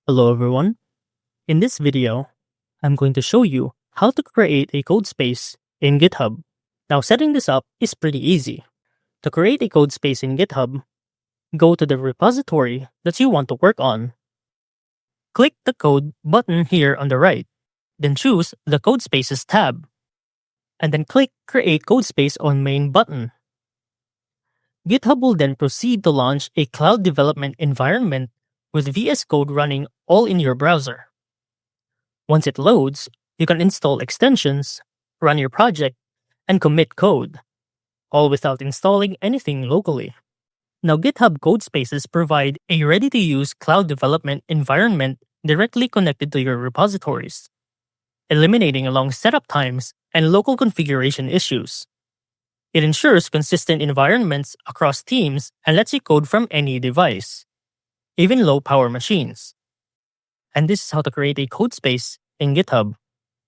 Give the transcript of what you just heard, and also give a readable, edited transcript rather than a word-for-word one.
Hello everyone. In this video, I'm going to show you how to create a code space in GitHub. Now setting this up is pretty easy. To create a code space in GitHub, go to the repository that you want to work on. Click the code button here on the right, then choose the code spaces tab, and then click create code space on main button. GitHub will then proceed to launch a cloud development environment with VS Code running all in your browser. Once it loads, you can install extensions, run your project, and commit code, all without installing anything locally. Now, GitHub Codespaces provide a ready-to-use cloud development environment directly connected to your repositories, eliminating long setup times and local configuration issues. It ensures consistent environments across teams and lets you code from any device, even low-power machines. And this is how to create a code space in GitHub.